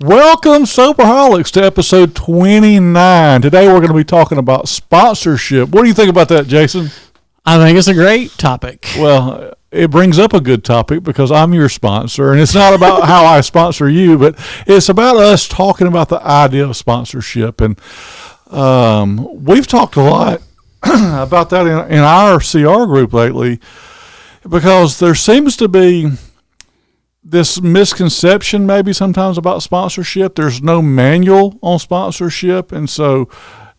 Welcome, Soberholics, to episode 29. Today we're going to be talking about sponsorship. What do you think about that, Jason? I think it's a great topic. Well, it brings up a good topic because I'm your sponsor, and it's not about how I sponsor you, but it's about us talking about the idea of sponsorship. And we've talked a lot about that in our CR group lately because there seems to be this misconception maybe sometimes about sponsorship. There's no manual on sponsorship, and so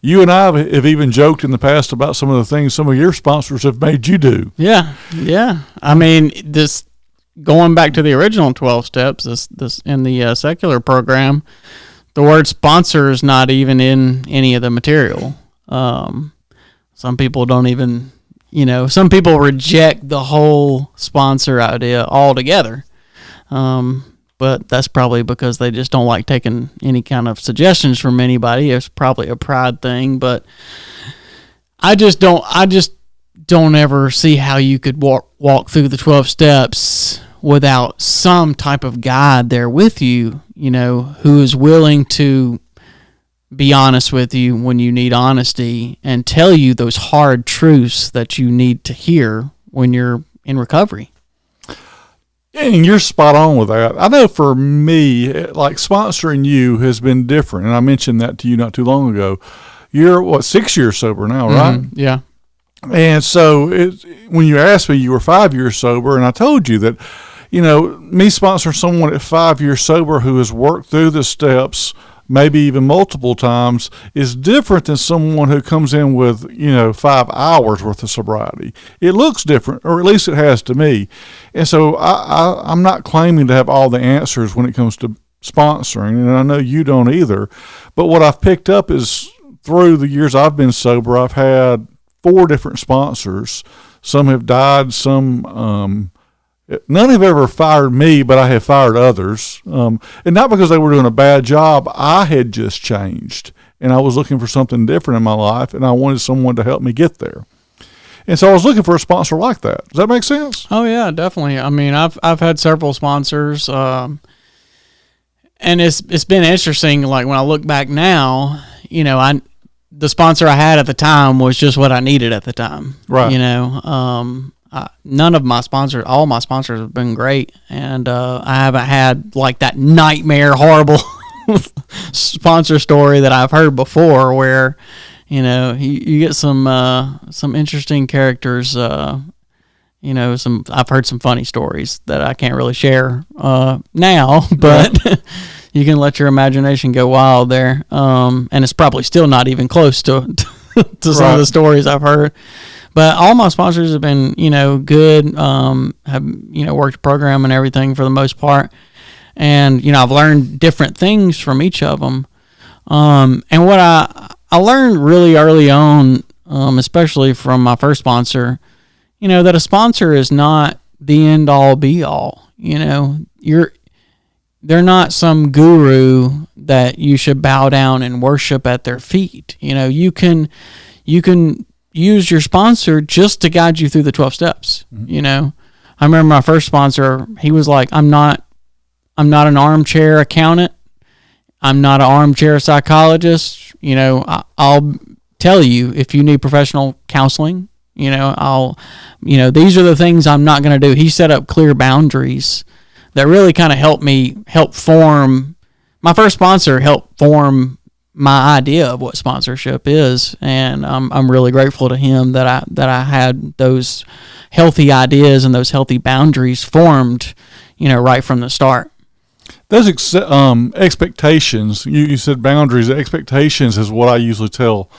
you and I have even joked in the past about some of the things some of your sponsors have made you do. Yeah. I mean, this going back to the original 12 steps, this in the secular program, the word sponsor is not even in any of the material. Some people don't even, some people reject the whole sponsor idea altogether. But that's probably because they just don't like taking any kind of suggestions from anybody. It's probably a pride thing, but I just don't ever see how you could walk through the 12 steps without some type of guide there with you, who is willing to be honest with you when you need honesty and tell you those hard truths that you need to hear when you're in recovery. And you're spot on with that. I know for me, like sponsoring you has been different. And I mentioned that to you not too long ago. You're, 6 years sober now, right? Mm-hmm. Yeah. And so when you asked me, you were 5 years sober. And I told you that, me sponsoring someone at 5 years sober who has worked through the steps maybe even multiple times, is different than someone who comes in with, 5 hours worth of sobriety. It looks different, or at least it has to me. And so I'm not claiming to have all the answers when it comes to sponsoring, and I know you don't either. But what I've picked up is through the years I've been sober, I've had 4 different sponsors. Some have died, some none have ever fired me, but I have fired others. And not because they were doing a bad job. I had just changed, and I was looking for something different in my life, and I wanted someone to help me get there. And so I was looking for a sponsor like that. Does that make sense? Oh, yeah, definitely. I mean, I've had several sponsors, and it's been interesting. Like, when I look back now, the sponsor I had at the time was just what I needed at the time. Right. None of my sponsors, all my sponsors have been great, and I haven't had like that nightmare, horrible sponsor story that I've heard before, where you get some interesting characters. I've heard some funny stories that I can't really share now, but you can let your imagination go wild there, and it's probably still not even close to some of the stories I've heard. But all my sponsors have been, good, have, worked the program and everything for the most part. And, I've learned different things from each of them. And what I learned really early on, especially from my first sponsor, that a sponsor is not the end all be all. They're not some guru that you should bow down and worship at their feet. You can use your sponsor just to guide you through the 12 steps. Mm-hmm. I remember my first sponsor, he was like, I'm not an armchair accountant. I'm not an armchair psychologist. I'll tell you if you need professional counseling, these are the things I'm not going to do. He set up clear boundaries that really kind of help form. My first sponsor helped form my idea of what sponsorship is, and I'm really grateful to him that I had those healthy ideas and those healthy boundaries formed, right from the start. Those expectations, you said boundaries. Expectations is what I usually tell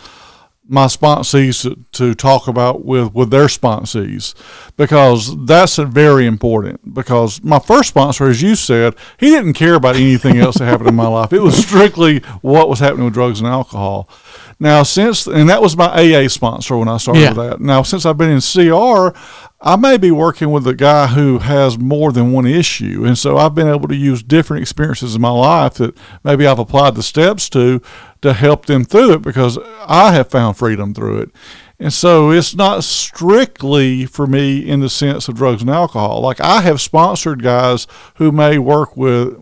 my sponsees to talk about with their sponsees, because that's very important. Because my first sponsor, as you said, he didn't care about anything else that happened in my life. It was strictly what was happening with drugs and alcohol. Now, and that was my AA sponsor when I started with that. Now, since I've been in CR, I may be working with a guy who has more than one issue. And so I've been able to use different experiences in my life that maybe I've applied the steps to help them through it, because I have found freedom through it. And so it's not strictly for me in the sense of drugs and alcohol. Like, I have sponsored guys who may work with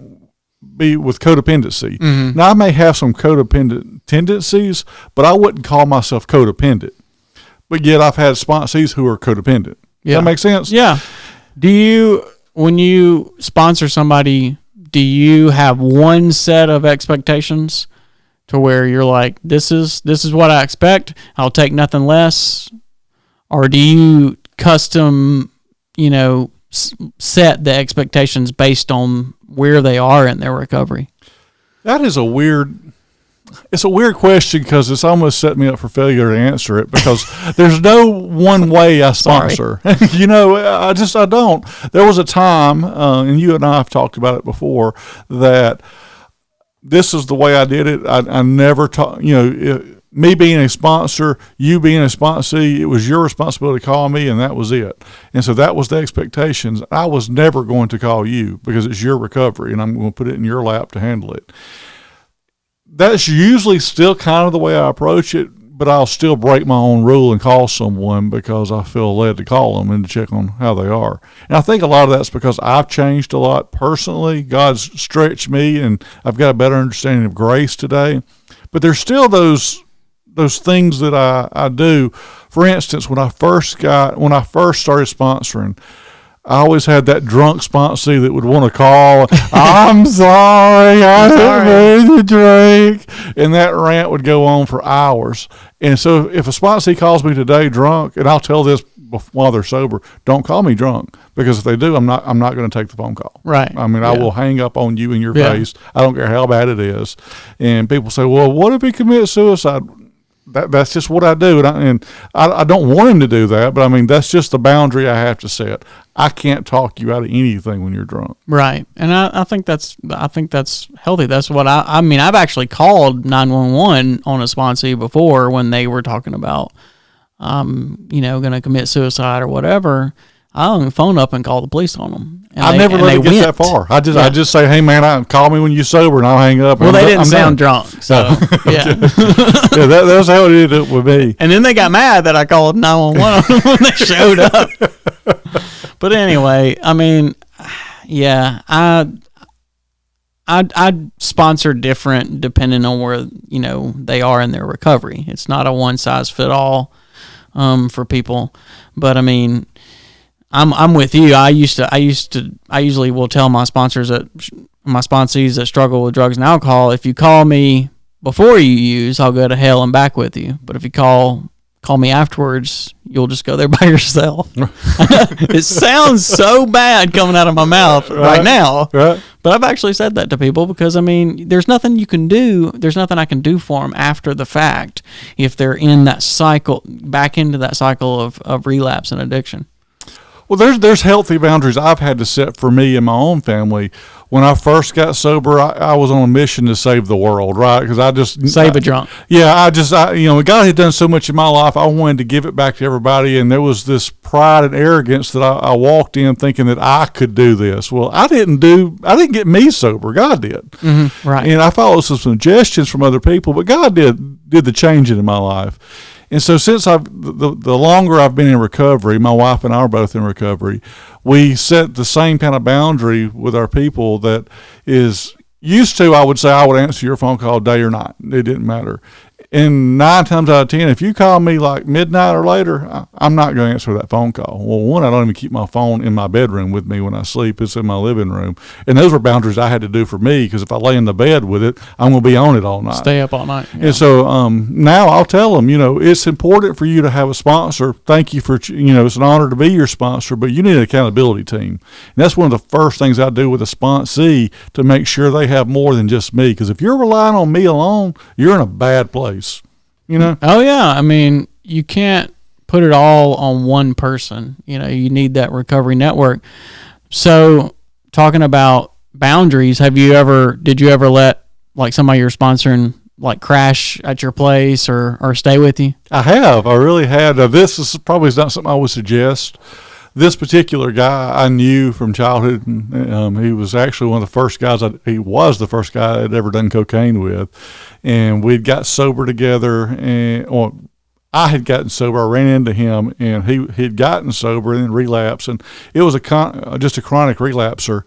be with codependency. Now, I may have some codependent tendencies, but I wouldn't call myself codependent. But yet I've had sponsees who are codependent. Does that make sense? Yeah. When you sponsor somebody, do you have one set of expectations to where you're like, this is what I expect, I'll take nothing less? Or do you custom, set the expectations based on where they are in their recovery? That is it's a weird question because it's almost set me up for failure to answer it because there's no one way I sponsor. I don't. There was a time, and you and I have talked about it before, that this is the way I did it. I never taught, me being a sponsor, you being a sponsee, it was your responsibility to call me, and that was it. And so that was the expectations. I was never going to call you because it's your recovery, and I'm going to put it in your lap to handle it. That's usually still kind of the way I approach it, but I'll still break my own rule and call someone because I feel led to call them and to check on how they are. And I think a lot of that's because I've changed a lot personally. God's stretched me, and I've got a better understanding of grace today. But there's still those things that I do. For instance, when I first started sponsoring, I always had that drunk sponsee that would want to call, I'm sorry, I didn't mean to drink. And that rant would go on for hours. And so if a sponsee calls me today drunk, and I'll tell this while they're sober, don't call me drunk, because if they do, I'm not going to take the phone call. Right. I mean, I will hang up on you in your face. I don't care how bad it is. And people say, well, what if he commits suicide? That's just what I do, and I don't want him to do that, but I mean that's just the boundary I have to set. I can't talk you out of anything when you're drunk. Right, and I think that's healthy. That's what I mean. I've actually called 911 on a sponsee before when they were talking about, going to commit suicide or whatever. I hung the phone up and called the police on them. I never let it get that far. I just say, hey man, call me when you're sober, and I'll hang up. Well, they didn't sound drunk, so yeah. That's how it ended up with me. And then they got mad that I called 911 when they showed up. But anyway, I mean, yeah, I sponsor different depending on where they are in their recovery. It's not a one size fit all for people, but I mean, I'm with you. I usually will tell my sponsees that struggle with drugs and alcohol, if you call me before you use, I'll go to hell and back with you. But if you call me afterwards, you'll just go there by yourself. It sounds so bad coming out of my mouth right now. Right. But I've actually said that to people because, I mean, there's nothing you can do. There's nothing I can do for them after the fact if they're in that cycle, back into that cycle of relapse and addiction. Well, there's healthy boundaries I've had to set for me and my own family. When I first got sober, I was on a mission to save the world, right? Because I a drunk. Yeah, God had done so much in my life. I wanted to give it back to everybody, and there was this pride and arrogance that I walked in thinking that I could do this. Well, I didn't get me sober. God did. Mm-hmm, right. And I followed some suggestions from other people, but God did the changing in my life. And so since the longer I've been in recovery, my wife and I are both in recovery, we set the same kind of boundary with our people that is used to, I would say I would answer your phone call day or night. It didn't matter. And 9 times out of 10, if you call me like midnight or later, I'm not going to answer that phone call. Well, one, I don't even keep my phone in my bedroom with me when I sleep. It's in my living room. And those were boundaries I had to do for me, because if I lay in the bed with it, I'm going to be on it all night. Stay up all night. Yeah. And so now I'll tell them, it's important for you to have a sponsor. Thank you for, it's an honor to be your sponsor, but you need an accountability team. And that's one of the first things I do with a sponsee, to make sure they have more than just me. Because if you're relying on me alone, you're in a bad place. Oh yeah, I mean, you can't put it all on one person. You need that recovery network. So, talking about boundaries, did you ever let like somebody you're sponsoring like crash at your place or stay with you? I have. I really had. This is probably not something I would suggest. This particular guy I knew from childhood, and he was actually one of the first guys. He was the first guy I'd ever done cocaine with, and we'd got sober together. And I had gotten sober. I ran into him, and he'd gotten sober and then relapsed, and it was just a chronic relapser.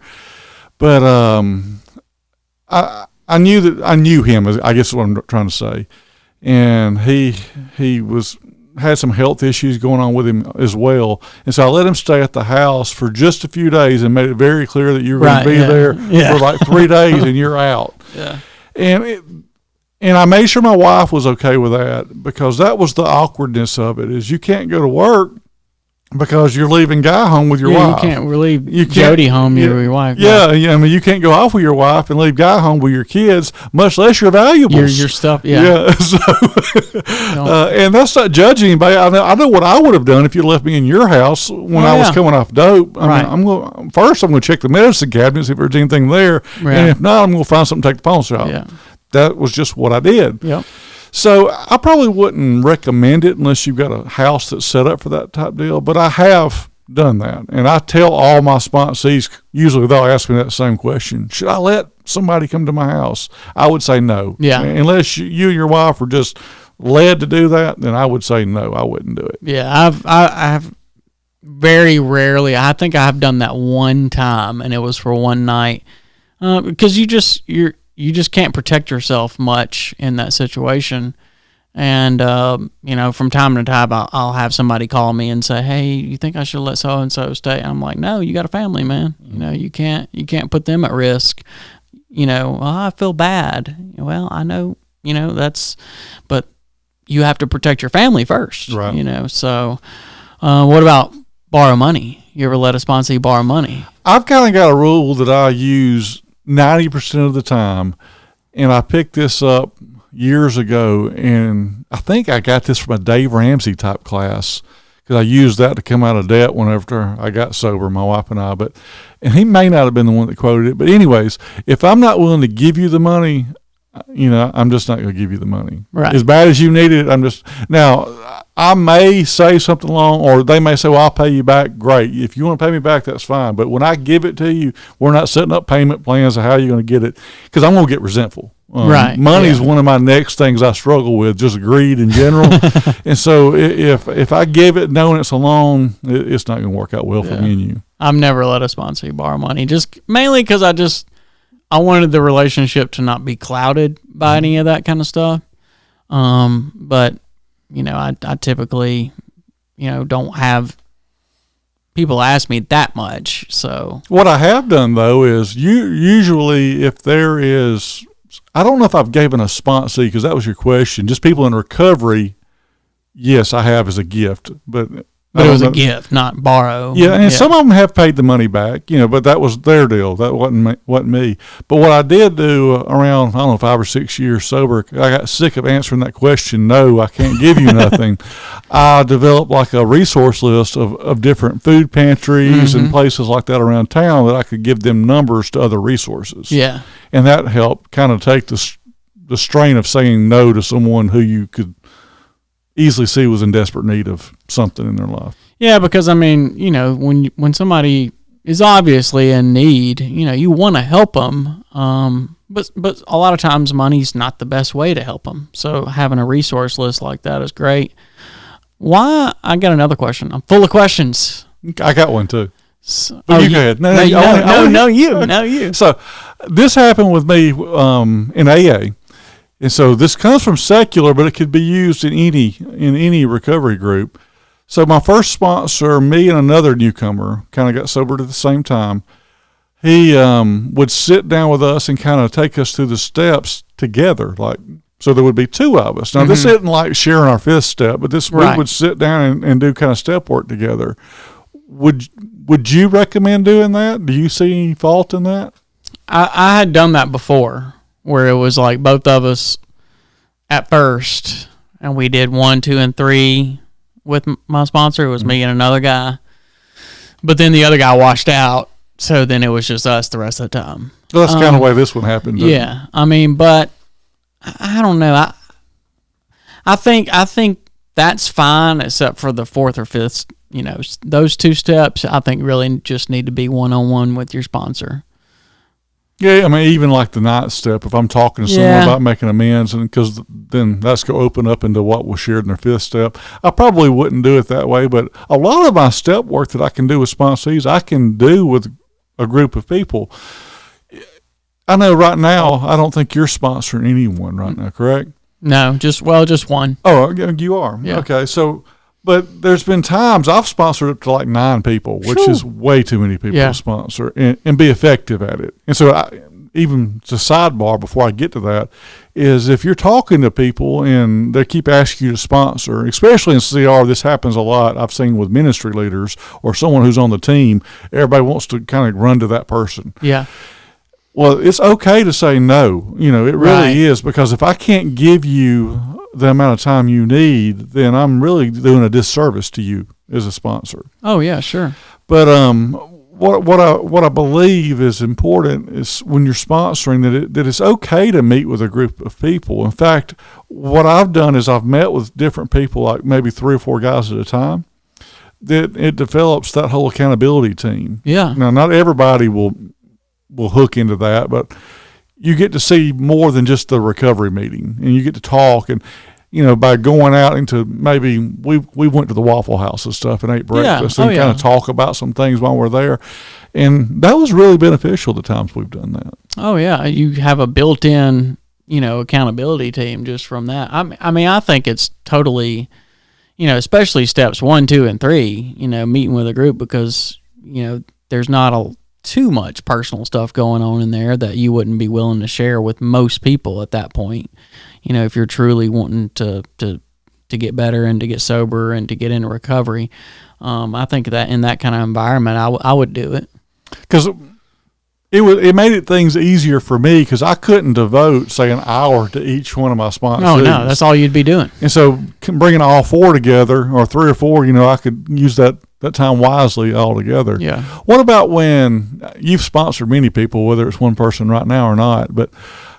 But I knew him. I guess is what I'm trying to say, and he had some health issues going on with him as well, and so I let him stay at the house for just a few days and made it very clear that you were going to be there for like 3 days and you're out. Yeah. And I made sure my wife was okay with that, because that was the awkwardness of it, is you can't go to work because you're leaving Guy home with your wife. You can't leave Jody home with your wife. Yeah, I mean, you can't go off with your wife and leave Guy home with your kids, much less your valuables. Your stuff, yeah. So, and that's not judging anybody. I know what I would have done if you left me in your house when I was coming off dope. I mean, I'm going to check the medicine cabinet, see if there's anything there, and if not, I'm going to find something to take the pawn shop. Yeah. That was just what I did. Yep. So I probably wouldn't recommend it unless you've got a house that's set up for that type deal. But I have done that, and I tell all my sponsees, usually they'll ask me that same question: should I let somebody come to my house? I would say no. Yeah. Unless you and your wife were just led to do that, then I would say no. I wouldn't do it. Yeah, I've very rarely. I think I've done that one time, and it was for one night, because you just can't protect yourself much in that situation. And, from time to time, I'll have somebody call me and say, hey, you think I should let so-and-so stay? And I'm like, no, you got a family, man. You can't put them at risk. I feel bad. Well, I know, but you have to protect your family first, right. So, what about borrow money? You ever let a sponsee borrow money? I've kind of got a rule that I use 90% of the time, and I picked this up years ago, and I think I got this from a Dave Ramsey type class, because I used that to come out of debt whenever I got sober, my wife and I. And he may not have been the one that quoted it, but anyways, if I'm not willing to give you the money, I'm just not going to give you the money. Right. As bad as you need it, now I may say something along, or they may say, well, I'll pay you back. Great. If you want to pay me back, that's fine. But when I give it to you, we're not setting up payment plans of how you're going to get it, because I'm going to get resentful. Right. Money is one of my next things I struggle with, just greed in general. And so if I give it knowing it's a loan, it's not going to work out well for me and you. I've never let a sponsee borrow money, just mainly because I wanted the relationship to not be clouded by any of that kind of stuff. But I typically, don't have people ask me that much. So what I have done though is usually if there is, I don't know if I've given a sponsee, because that was your question, just people in recovery. Yes, I have as a gift, but it was a gift, not borrow. Yeah, and some of them have paid the money back, but that was their deal. That wasn't me. But what I did do around, I don't know, 5 or 6 years sober, I got sick of answering that question, no, I can't give you nothing. I developed like a resource list of different food pantries and places like that around town that I could give them numbers to other resources. Yeah. And that helped kind of take the strain of saying no to someone who you could easily see was in desperate need of something in their life. Yeah, because when somebody is obviously in need, you want to help them, but a lot of times money's not the best way to help them. So having a resource list like that is great. I got another question. I'm full of questions. I got one too. But you go ahead. No, you. So this happened with me in AA. And so this comes from secular, but it could be used in any recovery group. So my first sponsor, me and another newcomer, kind of got sober at the same time. He would sit down with us and kind of take us through the steps together, so there would be 2 of us. Now this isn't like sharing our 5th step, but we would sit down and do kind of step work together. Would you recommend doing that? Do you see any fault in that? I had done that before, where it was like both of us at first, and we did 1, 2, and 3 with my sponsor. It was me and another guy, but then the other guy washed out, so then it was just us the rest of the time. Well, that's kind of the way this one happened. Yeah, but I don't know. I think that's fine, except for the 4th or 5th. Those 2 steps, I think really just need to be one-on-one with your sponsor. Yeah, even like the 9th step, if I'm talking to someone about making amends, and because then that's going to open up into what was shared in their 5th step, I probably wouldn't do it that way. But a lot of my step work that I can do with sponsees, I can do with a group of people. I know right now, I don't think you're sponsoring anyone right now, correct? No, just one. Oh, you are. Yeah. Okay. So, but there's been times I've sponsored up to like 9 people, which Phew. is way too many people Yeah. to sponsor and be effective at it. And so, even to sidebar before I get to that, is if you're talking to people and they keep asking you to sponsor, especially in CR, this happens a lot. I've seen with ministry leaders or someone who's on the team, everybody wants to kind of run to that person. Yeah. Well, it's okay to say no. You know, it really Right. is, because if I can't give you the amount of time you need, then I'm really doing a disservice to you as a sponsor. Oh yeah, sure. But what I believe is important is when you're sponsoring that it's okay to meet with a group of people. In fact, what I've done is I've met with different people, like maybe 3 or 4 guys at a time. That it develops that whole accountability team. Yeah. Now, not everybody will hook into that, but you get to see more than just the recovery meeting, and you get to talk. And by going out into, maybe we went to the Waffle House and stuff and ate breakfast and kind of talk about some things while we're there, and that was really beneficial the times we've done that. Oh yeah, you have a built-in, accountability team just from that. I mean, I think it's totally, especially steps 1, 2, and 3. Meeting with a group, because there's not too much personal stuff going on in there that you wouldn't be willing to share with most people at that point. If you're truly wanting to get better and to get sober and to get into recovery, I think that in that kind of environment, I would do it. Because it made things easier for me, because I couldn't devote, say, an hour to each one of my sponsors. Oh no, that's all you'd be doing. And so bringing all 4 together, or 3 or 4, I could use that time wisely all together. Yeah. What about when you've sponsored many people, whether it's one person right now or not, but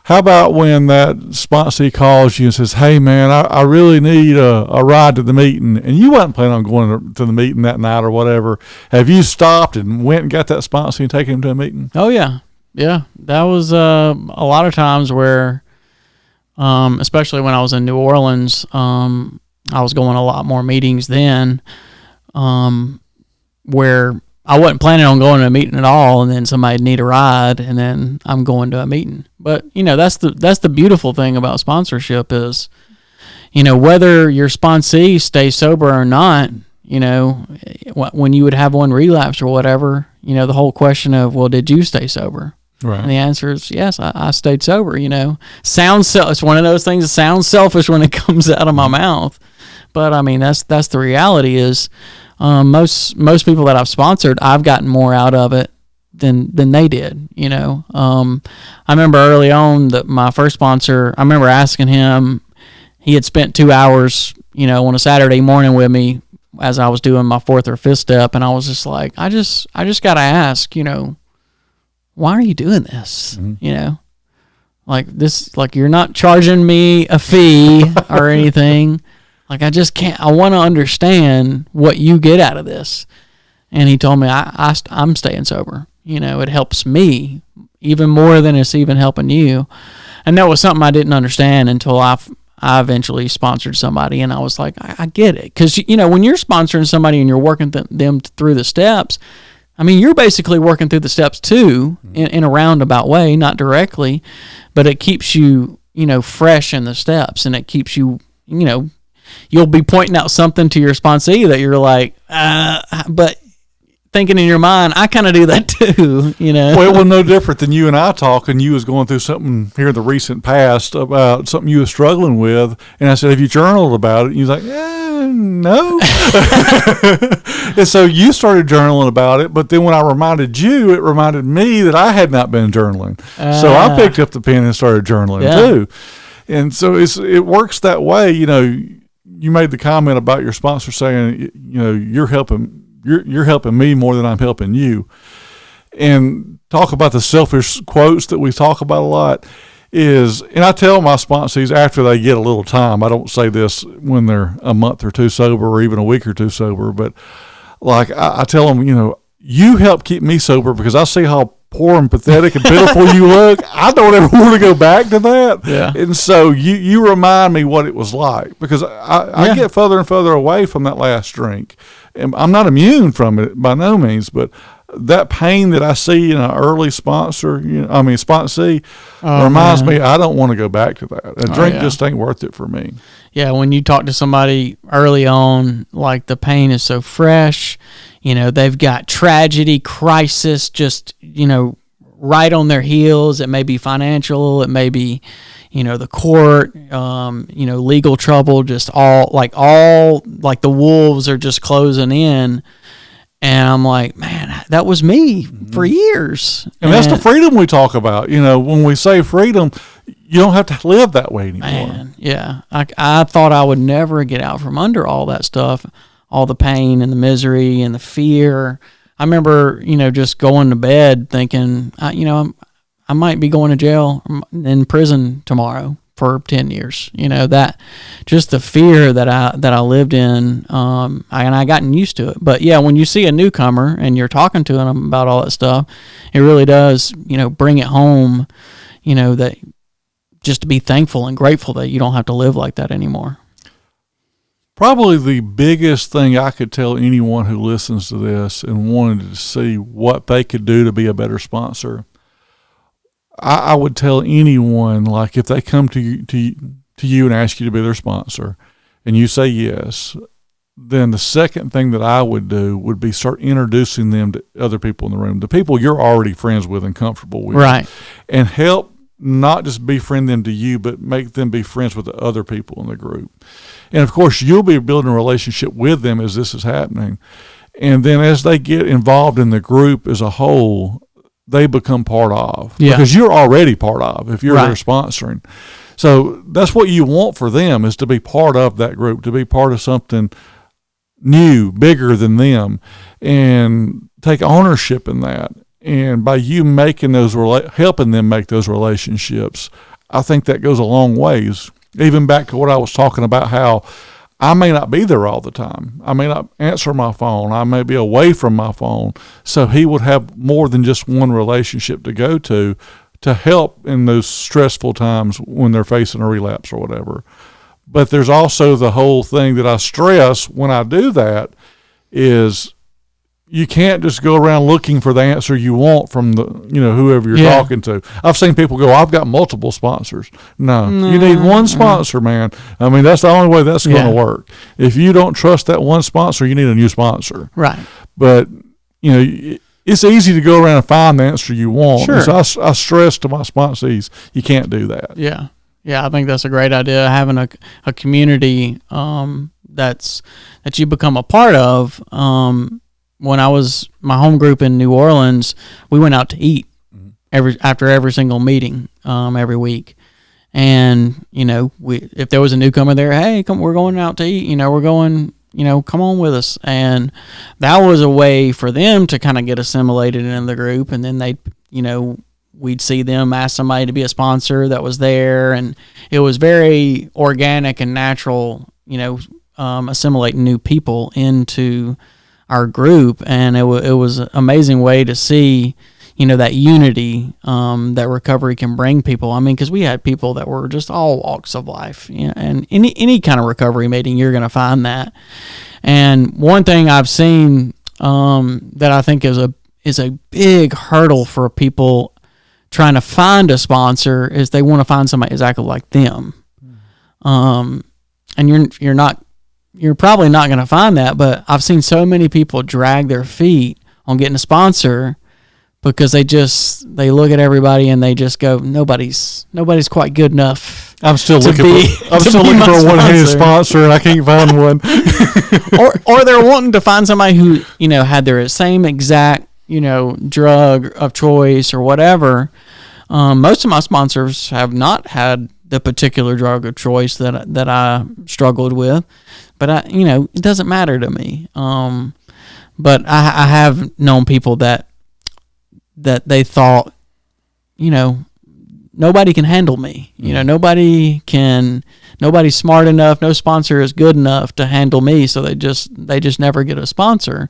how about when that sponsee calls you and says, hey man, I really need a ride to the meeting, and you wasn't planning on going to the meeting that night or whatever. Have you stopped and went and got that sponsee and taken him to a meeting? Oh yeah. Yeah. That was a lot of times where, especially when I was in New Orleans, I was going to a lot more meetings then, where I wasn't planning on going to a meeting at all, and then somebody'd need a ride, and then I'm going to a meeting. But that's the beautiful thing about sponsorship is, whether your sponsee stays sober or not, when you would have one relapse or whatever, the whole question of, well, did you stay sober? Right. And the answer is yes, I stayed sober. It's one of those things that sounds selfish when it comes out of my mouth, but I mean that's the reality is. Most people that I've sponsored, I've gotten more out of it than they did. I remember early on that my first sponsor, I remember asking him, he had spent 2 hours, on a Saturday morning with me as I was doing my 4th or 5th step, and I was just like, I just got to ask, why are you doing this? Mm-hmm. Like this, like you're not charging me a fee or anything. Like, I just can't, I want to understand what you get out of this. And he told me, I'm staying sober. It helps me even more than it's even helping you. And that was something I didn't understand until I eventually sponsored somebody. And I was like, I get it. Because, when you're sponsoring somebody and you're working them through the steps, I mean, you're basically working through the steps too, in a roundabout way, not directly. But it keeps you, fresh in the steps. And it keeps you, you'll be pointing out something to your sponsee that you're like, but thinking in your mind, I kind of do that too, Well, it was no different than you and I talking. You was going through something here in the recent past about something you were struggling with, and I said, have you journaled about it? And you was like, no. And so you started journaling about it, but then when I reminded you, it reminded me that I had not been journaling. So I picked up the pen and started journaling too. And so it works that way. You made the comment about your sponsor saying, you're helping me more than I'm helping you. And talk about the selfish quotes that we talk about a lot and I tell my sponsees after they get a little time, I don't say this when they're a month or two sober or even a week or two sober, but like I tell them, you help keep me sober because I see how poor and pathetic and pitiful you look. I don't ever want to go back to that. Yeah. And so you remind me what it was like, because I get further and further away from that last drink. And I'm not immune from it by no means, but that pain that I see in an early sponsee, reminds me I don't want to go back to that. A drink just ain't worth it for me. Yeah, when you talk to somebody early on, like the pain is so fresh, they've got tragedy, crisis, just, right on their heels. It may be financial, it may be, the court, legal trouble, just all like the wolves are just closing in. And I'm like, man, that was me for years. And that's the freedom we talk about. When we say freedom, you don't have to live that way anymore. Man, yeah. I thought I would never get out from under all that stuff, all the pain and the misery and the fear. I remember, just going to bed thinking, I might be going to jail, in prison tomorrow for 10 years. That just the fear that I lived in, and I gotten used to it. But yeah, when you see a newcomer and you're talking to them about all that stuff, it really does, bring it home, that just to be thankful and grateful that you don't have to live like that anymore. Probably the biggest thing I could tell anyone who listens to this and wanted to see what they could do to be a better sponsor, I would tell anyone, like, if they come to you and ask you to be their sponsor and you say yes, then the second thing that I would do would be start introducing them to other people in the room, the people you're already friends with and comfortable with. Right. And help not just befriend them to you, but make them be friends with the other people in the group. And of course, you'll be building a relationship with them as this is happening. And then as they get involved in the group as a whole, they become part of, because you're already part of if you're there sponsoring. So that's what you want for them, is to be part of that group, to be part of something new, bigger than them, and take ownership in that. And by you making those, helping them make those relationships, I think that goes a long ways. Even back to what I was talking about, how I may not be there all the time. I may not answer my phone. I may be away from my phone. So he would have more than just one relationship to go to help in those stressful times when they're facing a relapse or whatever. But there's also the whole thing that I stress when I do that is you can't just go around looking for the answer you want from the, whoever you're talking to. I've seen people go, I've got multiple sponsors. No, you need one sponsor, man. I mean, that's the only way that's going to work. If you don't trust that one sponsor, you need a new sponsor. Right. But, it's easy to go around and find the answer you want. Sure. So I stress to my sponsees, you can't do that. Yeah. Yeah, I think that's a great idea, having a community that you become a part of. When I was my home group in New Orleans, we went out to eat after every single meeting every week. And, if there was a newcomer there, hey, come, we're going out to eat, we're going, come on with us. And that was a way for them to kind of get assimilated in the group. And then they, we'd see them ask somebody to be a sponsor that was there. And it was very organic and natural, assimilating new people into our group. And it was an amazing way to see, that unity that recovery can bring people. I mean, because we had people that were just all walks of life, and any kind of recovery meeting, you're going to find that. And one thing I've seen that I think is a big hurdle for people trying to find a sponsor is they want to find somebody exactly like them. And you're probably not going to find that, but I've seen so many people drag their feet on getting a sponsor because they look at everybody and they just go, nobody's quite good enough. I'm still looking for a one-handed sponsor, and I can't find one. or they're wanting to find somebody who had their same exact drug of choice or whatever. Most of my sponsors have not had the particular drug of choice that I struggled with, but it doesn't matter to me. But I have known people that they thought, nobody can handle me. Nobody's smart enough. No sponsor is good enough to handle me. So they just never get a sponsor.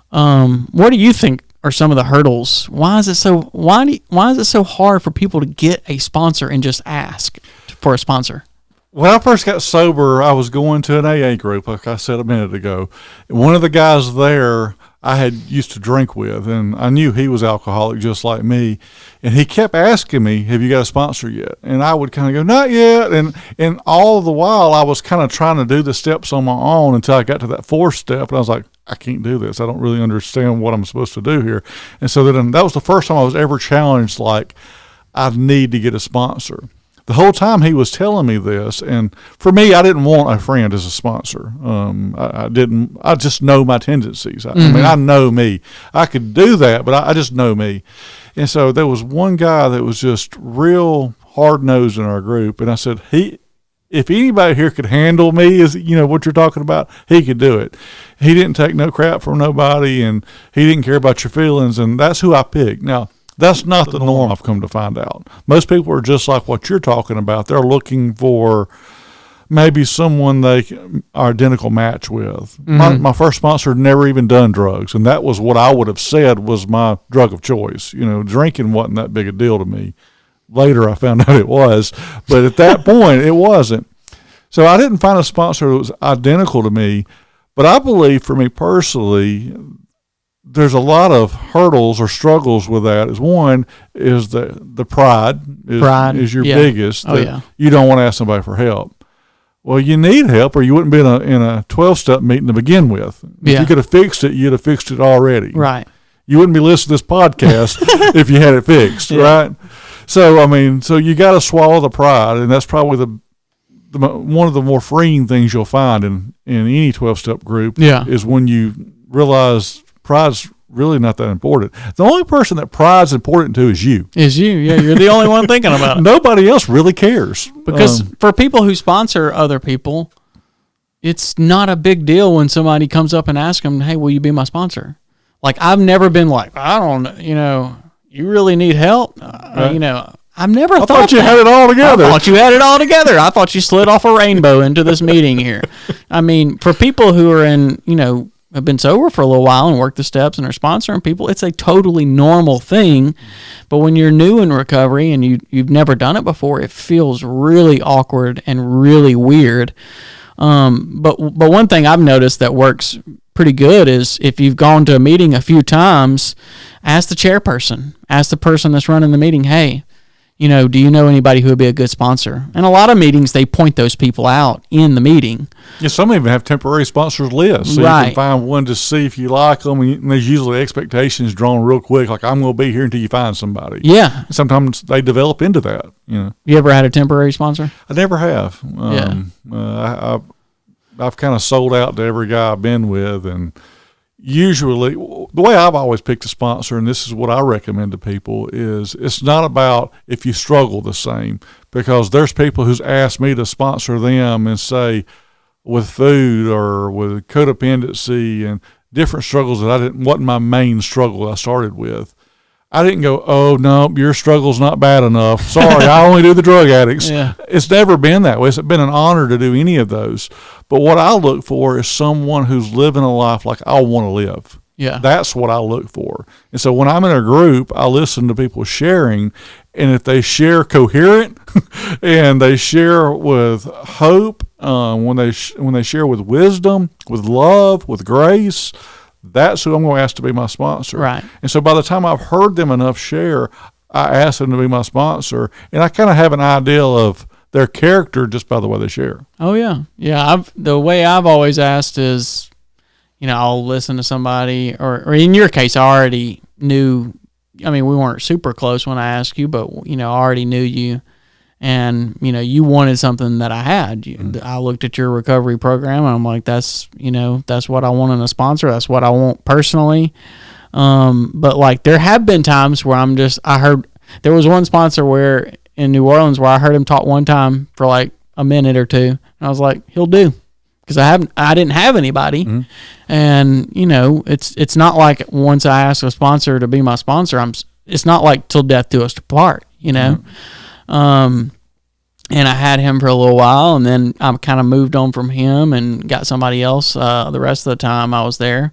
What do you think are some of the hurdles? Why is it so hard for people to get a sponsor and just ask for a sponsor? When I first got sober, I was going to an AA group, like I said a minute ago. And one of the guys there, I had used to drink with, and I knew he was alcoholic just like me. And he kept asking me, "Have you got a sponsor yet?" And I would kind of go, "Not yet." And all the while, I was kind of trying to do the steps on my own until I got to that fourth step, and I was like, "I can't do this. I don't really understand what I'm supposed to do here." And so then that was the first time I was ever challenged, like, I need to get a sponsor. The whole time he was telling me this, and for me, I didn't want a friend as a sponsor. I didn't. I just know my tendencies. I mean, I know me. I could do that, but I just know me. And so there was one guy that was just real hard nosed in our group, and I said, if anybody here could handle me, as what you're talking about, he could do it. He didn't take no crap from nobody, and he didn't care about your feelings, and that's who I picked. Now, that's not the norm, I've come to find out. Most people are just like what you're talking about. They're looking for maybe someone they are identical match with. My first sponsor had never even done drugs, and that was what I would have said was my drug of choice. Drinking wasn't that big a deal to me. Later, I found out it was, but at that point, it wasn't. So I didn't find a sponsor that was identical to me, but I believe for me personally, there's a lot of hurdles or struggles with that. One is the pride is your biggest. You don't want to ask somebody for help. Well, you need help, or you wouldn't be in a 12-step meeting to begin with. If you could have fixed it, you'd have fixed it already. Right. You wouldn't be listening to this podcast if you had it fixed, right? So so you got to swallow the pride, and that's probably one of the more freeing things you'll find in any 12-step group. Is when you realize pride's really not that important. The only person that pride's important to is you. Yeah. You're the only one thinking about it. Nobody else really cares. Because for people who sponsor other people, it's not a big deal when somebody comes up and asks them, "Hey, will you be my sponsor?" Like, I've never been like, "I don't, you really need help?" I've never thought you had it all together. I thought you had it all together. I thought you slid off a rainbow into this meeting here. I mean, for people who are have been sober for a little while and worked the steps and are sponsoring people, it's a totally normal thing. But when you're new in recovery and you've never done it before, it feels really awkward and really weird. But one thing I've noticed that works pretty good is if you've gone to a meeting a few times, ask the chairperson, ask the person that's running the meeting, "Hey, do you know anybody who would be a good sponsor?" And a lot of meetings, they point those people out in the meeting. Yeah, some even have temporary sponsors lists, so you can find one to see if you like them. And there's usually expectations drawn real quick, like, "I'm going to be here until you find somebody." Yeah. Sometimes they develop into that. You ever had a temporary sponsor? I never have. I've kind of sold out to every guy I've been with, and usually the way I've always picked a sponsor, and this is what I recommend to people, is it's not about if you struggle the same, because there's people who's asked me to sponsor them and say with food or with codependency and different struggles that wasn't my main struggle I started with. I didn't go, "Oh, no, your struggle's not bad enough. Sorry, I only do the drug addicts." It's never been that way. It's been an honor to do any of those. But what I look for is someone who's living a life like I want to live. Yeah. That's what I look for. And so when I'm in a group, I listen to people sharing, and if they share coherent and they share with hope, when they share with wisdom, with love, with grace, that's who I'm going to ask to be my sponsor. Right. And so by the time I've heard them enough share, I ask them to be my sponsor, and I kind of have an idea of their character just by the way they share. Oh, yeah. Yeah, the way I've always asked is, I'll listen to somebody, or in your case, I already knew, we weren't super close when I asked you, but, I already knew you, and, you wanted something that I had. I looked at your recovery program, and I'm like, that's what I want in a sponsor. That's what I want personally. But, like, there have been times where I heard, there was one sponsor where in New Orleans where I heard him talk one time for like a minute or two, and I was like, he'll do. Because I didn't have anybody, and it's not like once I ask a sponsor to be my sponsor, it's not like till death do us part, and I had him for a little while, and then I kind of moved on from him and got somebody else. The rest of the time I was there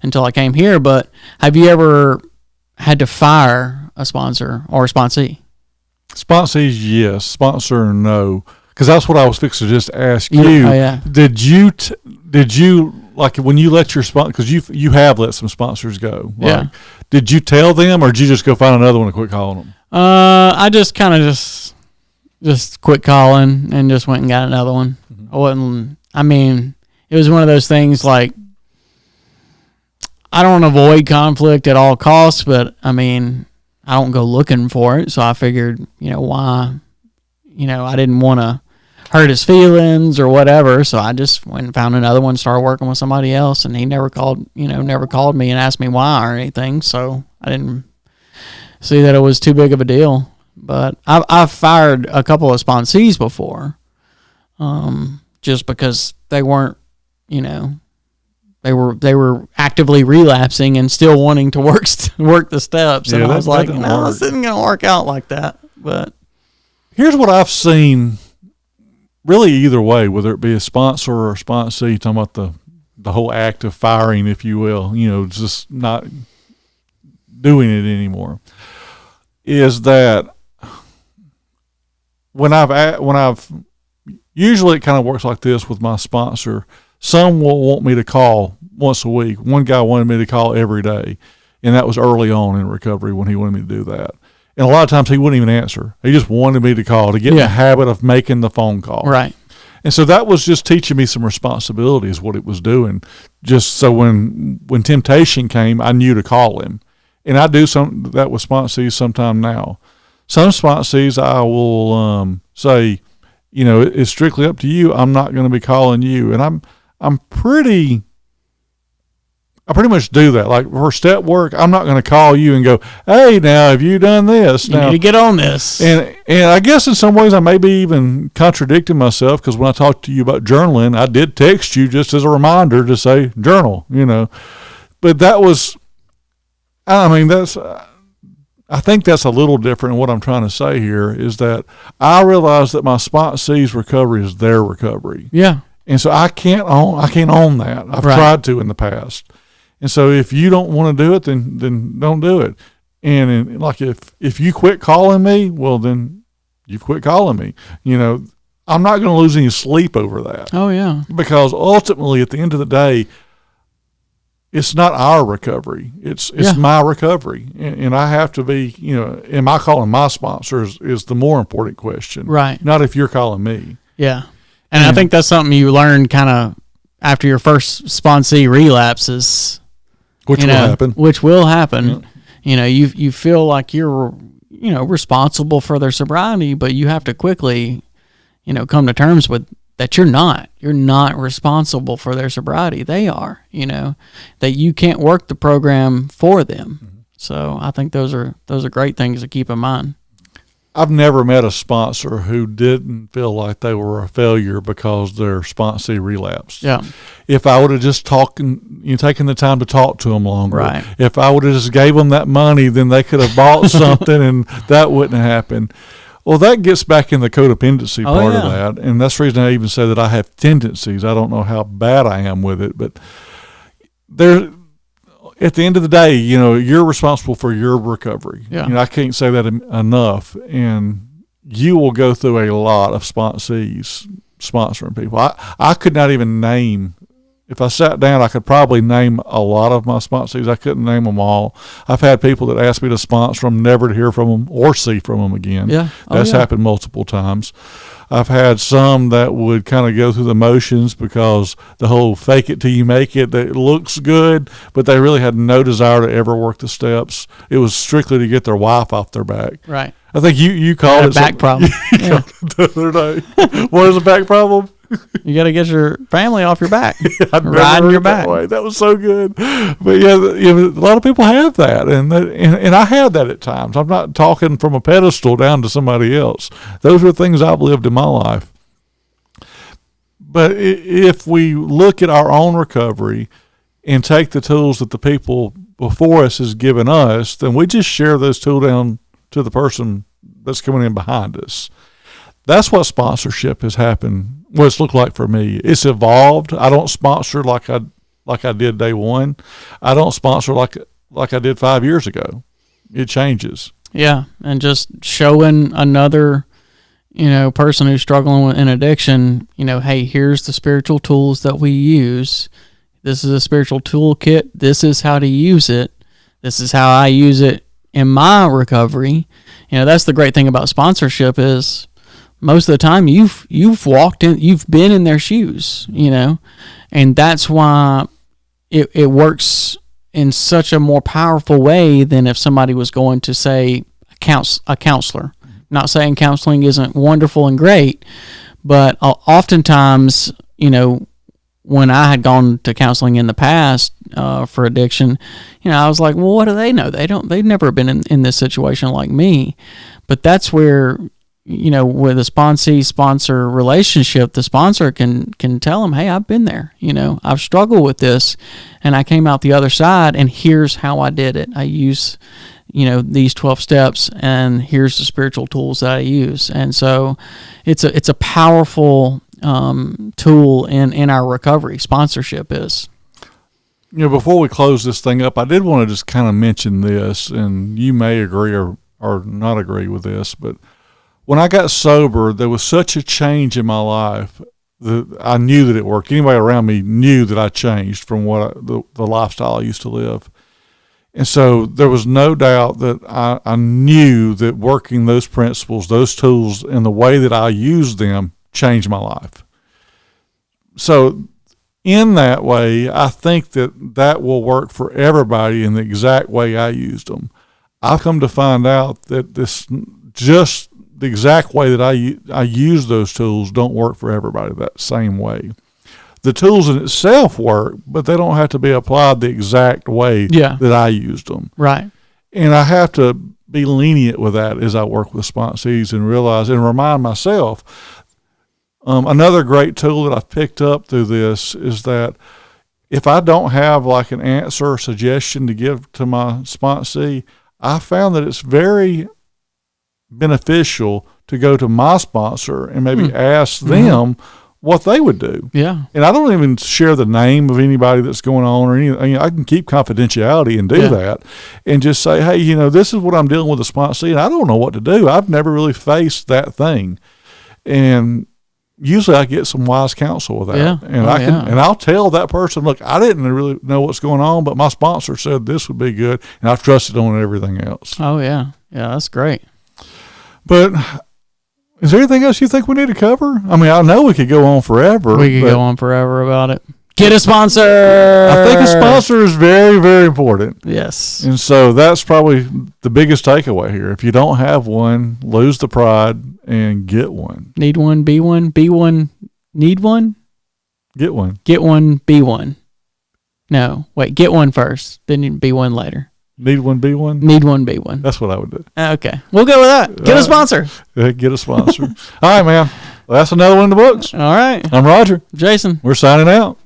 until I came here. But have you ever had to fire a sponsor or a sponsee? Sponsees, yes. Sponsor, no. Because that's what I was fixing to just ask you. Oh, yeah. Did you like when you let your sponsor, because you have let some sponsors go. Like, Yeah. Did you tell them, or did you just go find another one and quit calling them? I just kind of just quit calling and just went and got another one. I wasn't. I mean, it was one of those things like I don't avoid conflict at all costs, but I mean, I don't go looking for it. So I figured, why, I didn't want to hurt his feelings or whatever. So I just went and found another one, started working with somebody else, and he never called me and asked me why or anything. So I didn't see that it was too big of a deal. But I've fired a couple of sponsees before, just because they weren't, they were actively relapsing and still wanting to work the steps. And I was like, no, this isn't going to work out like that. But here's what I've seen, really either way, whether it be a sponsor or a sponsee, talking about the whole act of firing, if you will, just not doing it anymore, is that when I've usually it kind of works like this with my sponsor. Some will want me to call once a week. One guy wanted me to call every day, and that was early on in recovery when he wanted me to do that. And a lot of times he wouldn't even answer. He just wanted me to call to get in the habit of making the phone call. Right. And so that was just teaching me some responsibility is what it was doing. Just so when temptation came, I knew to call him. And I do some that with sponsees sometime now. Some sponsees I will say, it's strictly up to you. I'm not going to be calling you. And I pretty much do that. Like for step work, I'm not going to call you and go, hey, now have you done this? You need to get on this. And I guess in some ways I may be even contradicting myself, because when I talked to you about journaling, I did text you just as a reminder to say journal, But that was, I think that's a little different. What I'm trying to say here is that I realize that my sponsee's recovery is their recovery. Yeah. And so I can't own that. I've tried to in the past. And so if you don't want to do it, then don't do it. And like if you quit calling me, well, then you've quit calling me. I'm not going to lose any sleep over that. Oh, yeah. Because ultimately, at the end of the day, it's not our recovery. It's my recovery. And I have to be, am I calling my sponsors is the more important question. Right. Not if you're calling me. Yeah. And I think that's something you learn kind of after your first sponsee relapses. Which will happen. Yeah. You feel like you're, responsible for their sobriety, but you have to quickly, come to terms with that you're not. You're not responsible for their sobriety. They are, that you can't work the program for them. Mm-hmm. So I think those are great things to keep in mind. I've never met a sponsor who didn't feel like they were a failure because their sponsee relapsed. Yeah. If I would have just taken the time to talk to them longer, right. If I would have just gave them that money, then they could have bought something and that wouldn't have happened. Well, that gets back in the codependency part of that. And that's the reason I even say that I have tendencies. I don't know how bad I am with it, but at the end of the day, you're responsible for your recovery. Yeah. I can't say that enough. And you will go through a lot of sponsees sponsoring people. I could not even name, if I sat down, I could probably name a lot of my sponsees. I couldn't name them all. I've had people that ask me to sponsor them, never to hear from them or see from them again. Yeah. That's happened multiple times. I've had some that would kind of go through the motions because the whole fake it till you make it, that looks good, but they really had no desire to ever work the steps. It was strictly to get their wife off their back. Right. I think you called it a back problem. You called it the other day. What is a back problem? You got to get your family off your back. Riding your back. That was so good. But a lot of people have that, and I have that at times. I'm not talking from a pedestal down to somebody else. Those are things I've lived in my life. But if we look at our own recovery and take the tools that the people before us has given us, then we just share those tools down to the person that's coming in behind us. That's what sponsorship has happened. What it's looked like for me. It's evolved. I don't sponsor like I did day one. I don't sponsor like I did 5 years ago. It changes. Yeah, and just showing another, person who's struggling with an addiction, hey, here's the spiritual tools that we use. This is a spiritual toolkit. This is how to use it. This is how I use it in my recovery. You know, that's the great thing about sponsorship is most of the time you've been in their shoes, you know, and that's why it works in such a more powerful way than if somebody was going to say a counselor. Not saying counseling isn't wonderful and great, but oftentimes, you know, when I had gone to counseling in the past for addiction, you know, I was like, well, what do they know? They've never been in this situation like me. But that's where, you know, with a sponsor relationship, the sponsor can tell them, hey, I've been there. You know, I've struggled with this, and I came out the other side, and here's how I did it. I use, you know, these 12 steps, and here's the spiritual tools that I use. And so it's a powerful tool in our recovery. Sponsorship is. You know, before we close this thing up, I did want to just kind of mention this, and you may agree or not agree with this, but when I got sober, there was such a change in my life that I knew that it worked. Anybody around me knew that I changed from the lifestyle I used to live. And so there was no doubt that I knew that working those principles, those tools, and the way that I used them changed my life. So in that way, I think that will work for everybody in the exact way I used them. I've come to find out that this just the exact way that I use those tools don't work for everybody that same way. The tools in itself work, but they don't have to be applied the exact way that I used them. Right. And I have to be lenient with that as I work with sponsees and realize and remind myself. Another great tool that I've picked up through this is that if I don't have like an answer or suggestion to give to my sponsee, I found that it's very beneficial to go to my sponsor and maybe ask them what they would do. Yeah. And I don't even share the name of anybody that's going on or anything. I can keep confidentiality and do that and just say, hey, you know, this is what I'm dealing with a sponsee and I don't know what to do. I've never really faced that thing. And usually I get some wise counsel with that. Yeah. And and I'll tell that person, look, I didn't really know what's going on, but my sponsor said this would be good and I've trusted on everything else. Oh yeah. Yeah, that's great. But is there anything else you think we need to cover? I mean, I know we could go on forever. We could go on forever about it. Get a sponsor. I think a sponsor is very, very important. Yes. And so that's probably the biggest takeaway here. If you don't have one, lose the pride and get one. Need one, be one, be one, need one? Get one. Get one, be one. No, wait, get one first, then you be one later. Need one, be one? Need one, be one. That's what I would do. Okay. We'll go with that. Get a sponsor. Get a sponsor. All right, man. Well, that's another one in the books. All right. I'm Roger. Jason. We're signing out.